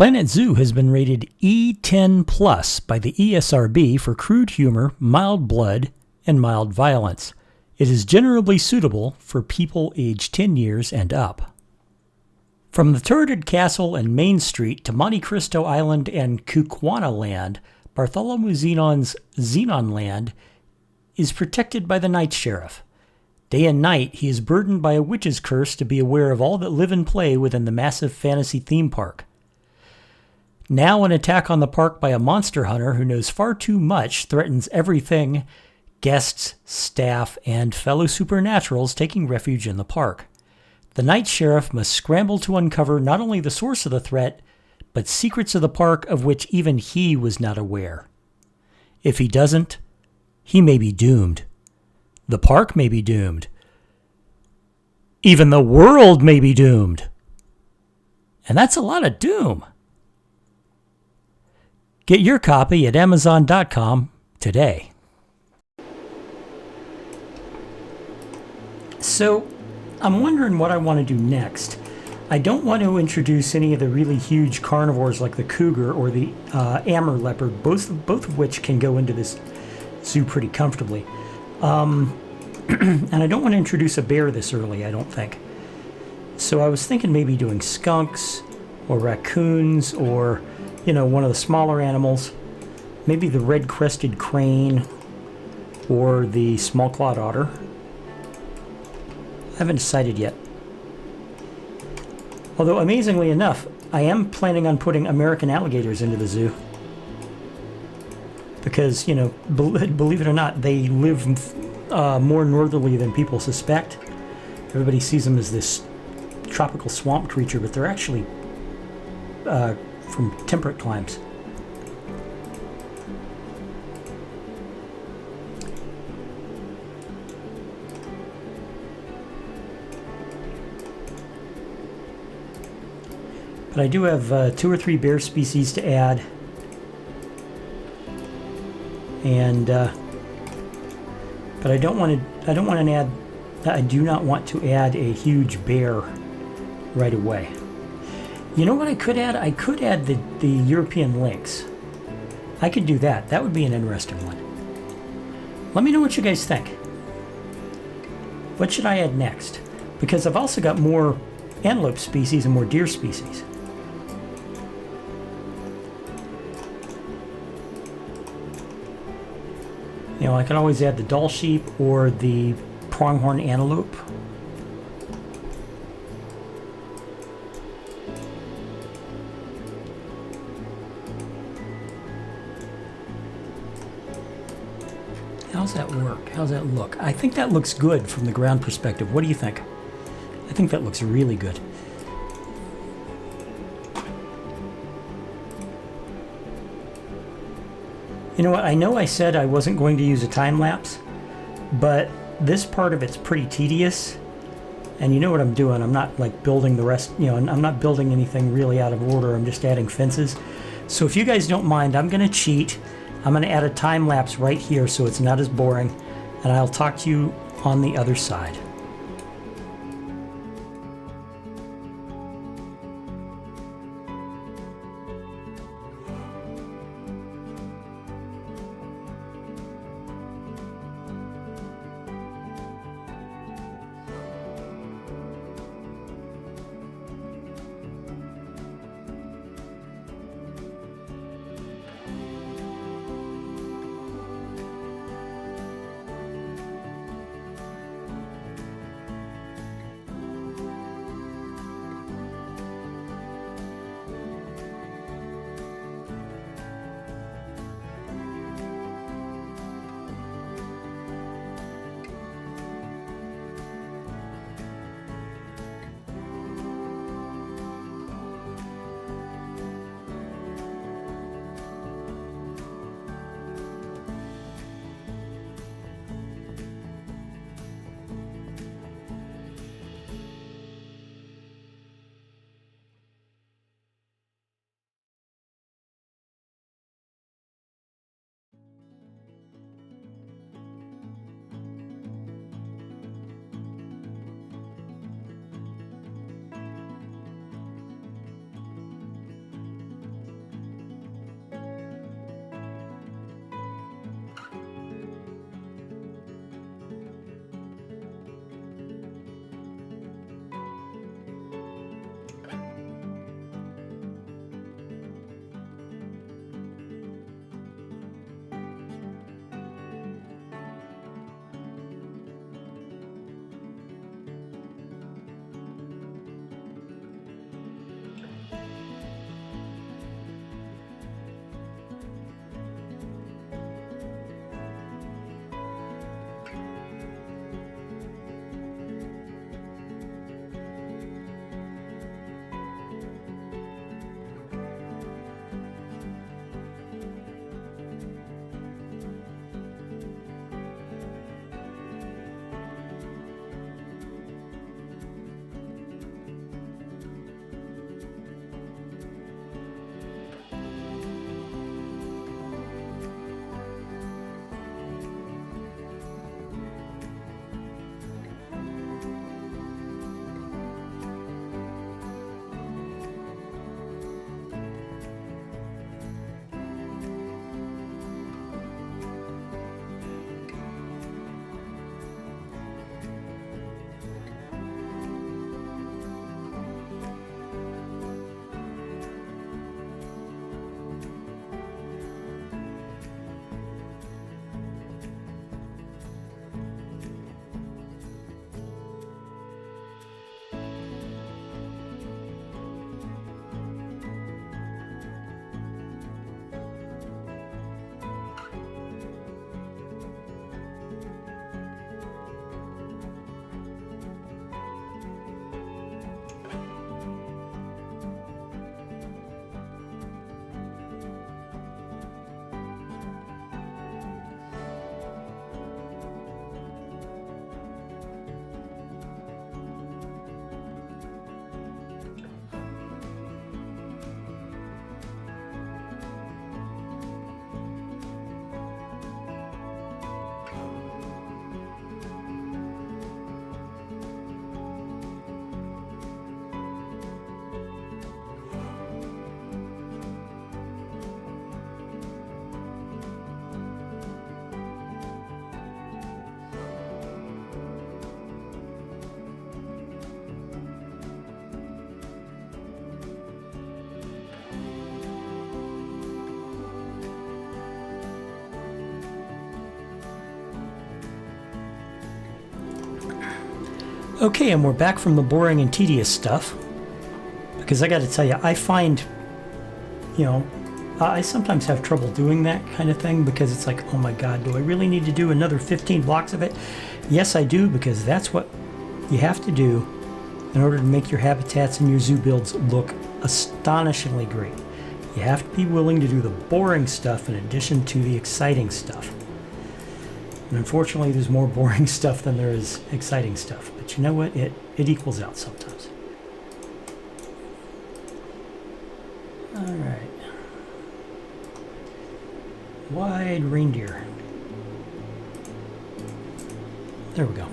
Planet Zoo has been rated E10 Plus by the ESRB for crude humor, mild blood, and mild violence. It is generally suitable for people aged 10 years and up. From the turreted castle and Main Street to Monte Cristo Island and Kukwana Land, Bartholomew Zenon's Zenon Land is protected by the Night Sheriff. Day and night, he is burdened by a witch's curse to be aware of all that live and play within the massive fantasy theme park. Now an attack on the park by a monster hunter who knows far too much threatens everything, guests, staff, and fellow supernaturals taking refuge in the park. The Night Sheriff must scramble to uncover not only the source of the threat, but secrets of the park of which even he was not aware. If he doesn't, he may be doomed. The park may be doomed. Even the world may be doomed. And that's a lot of doom. Get your copy at Amazon.com today. So, I'm wondering what I want to do next. I don't want to introduce any of the really huge carnivores like the cougar or the Amur leopard, both of which can go into this zoo pretty comfortably. And I don't want to introduce a bear this early, I don't think. So I was thinking maybe doing skunks or raccoons or, one of the smaller animals. Maybe the red-crested crane or the small-clawed otter. I haven't decided yet. Although, amazingly enough, I am planning on putting American alligators into the zoo. Because, believe it or not, they live more northerly than people suspect. Everybody sees them as this tropical swamp creature, but they're actually from temperate climes. But I do have 2 or 3 bear species to add. And but I do not want to add a huge bear right away. You know what I could add? I could add the European lynx. I could do that. That would be an interesting one. Let me know what you guys think. What should I add next? Because I've also got more antelope species and more deer species. I can always add the Dall sheep or the pronghorn antelope. How's that work? How's that look? I think that looks good from the ground perspective. What do you think? I think that looks really good. You know what? I know I said I wasn't going to use a time lapse, but this part of it's pretty tedious. And you know what I'm doing? I'm not building the rest, I'm not building anything really out of order. I'm just adding fences. So if you guys don't mind, I'm going to cheat. I'm going to add a time lapse right here so it's not as boring. And I'll talk to you on the other side. Okay, and we're back from the boring and tedious stuff. Because I got to tell you, I find, you know, I sometimes have trouble doing that kind of thing because it's like, oh my God, do I really need to do another 15 blocks of it? Yes, I do, because that's what you have to do in order to make your habitats and your zoo builds look astonishingly great. You have to be willing to do the boring stuff in addition to the exciting stuff. And unfortunately, there's more boring stuff than there is exciting stuff. But you know what? It equals out sometimes. All right. Wide reindeer. There we go.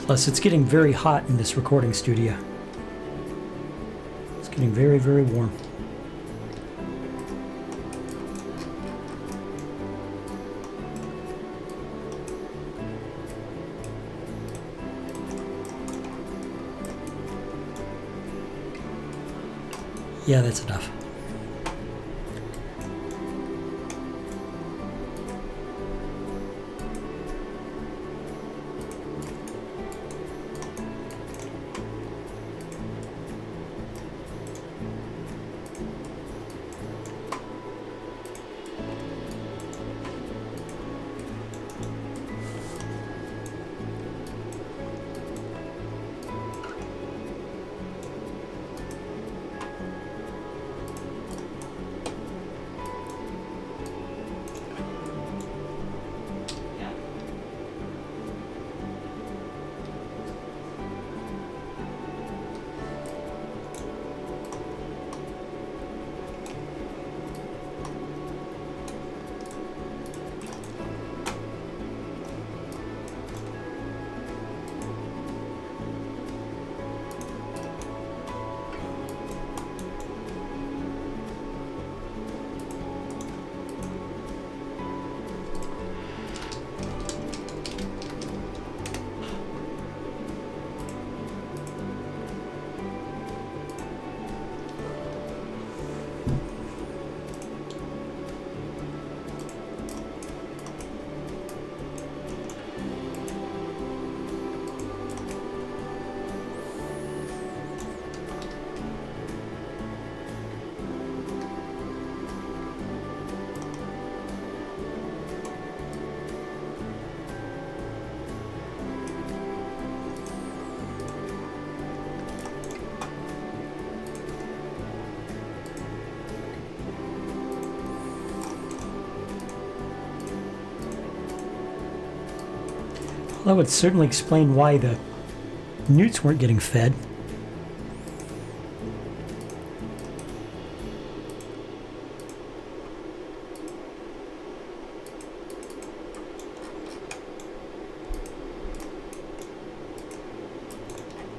Plus, it's getting very hot in this recording studio. It's getting very, very warm. Yeah, that's enough. That would certainly explain why the newts weren't getting fed.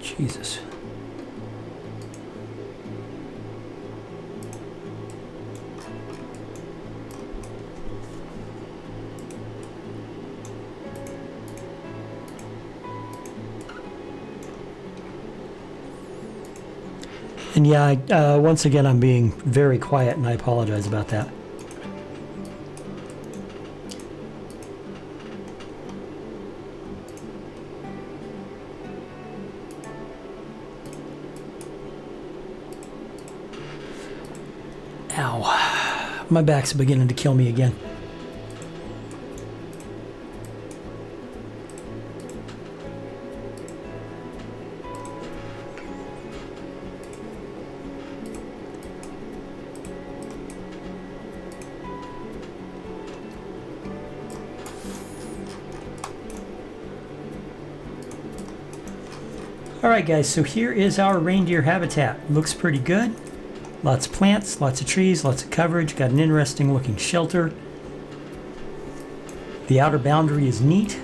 Jesus. And yeah, once again, I'm being very quiet, and I apologize about that. Ow. My back's beginning to kill me again. Alright guys, so here is our reindeer habitat. Looks pretty good. Lots of plants, lots of trees, lots of coverage. Got an interesting looking shelter. The outer boundary is neat.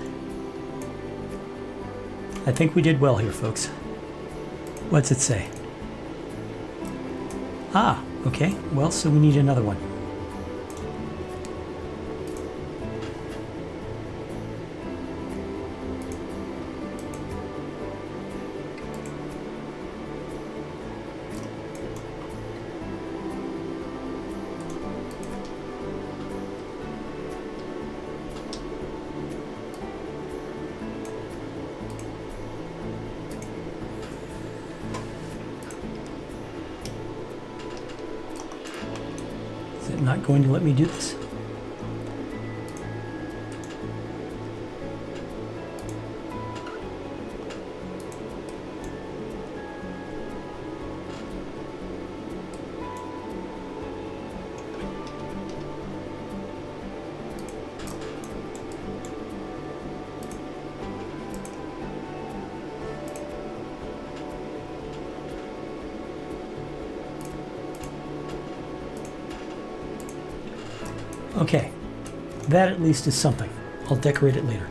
I think we did well here, folks. What's it say? Ah, okay. Well, so we need another one. Is it not going to let me do this? Okay, that at least is something. I'll decorate it later.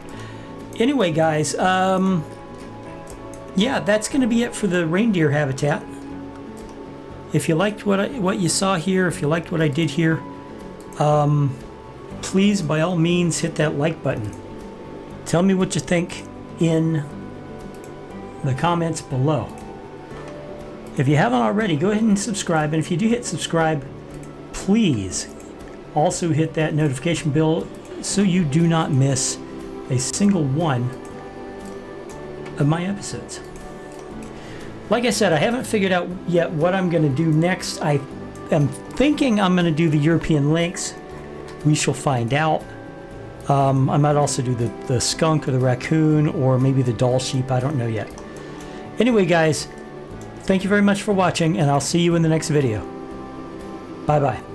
Anyway, guys, yeah, that's going to be it for the reindeer habitat. If you liked what you saw here, if you liked what I did here, please, by all means, hit that like button. Tell me what you think in the comments below. If you haven't already, go ahead and subscribe. And if you do hit subscribe, please also hit that notification bell so you do not miss a single one of my episodes. Like I said, I haven't figured out yet what I'm going to do next. I am thinking I'm going to do the European lynx. We shall find out. I might also do the skunk or the raccoon or maybe the doll sheep. I don't know yet. Anyway, guys, thank you very much for watching, and I'll see you in the next video. Bye-bye.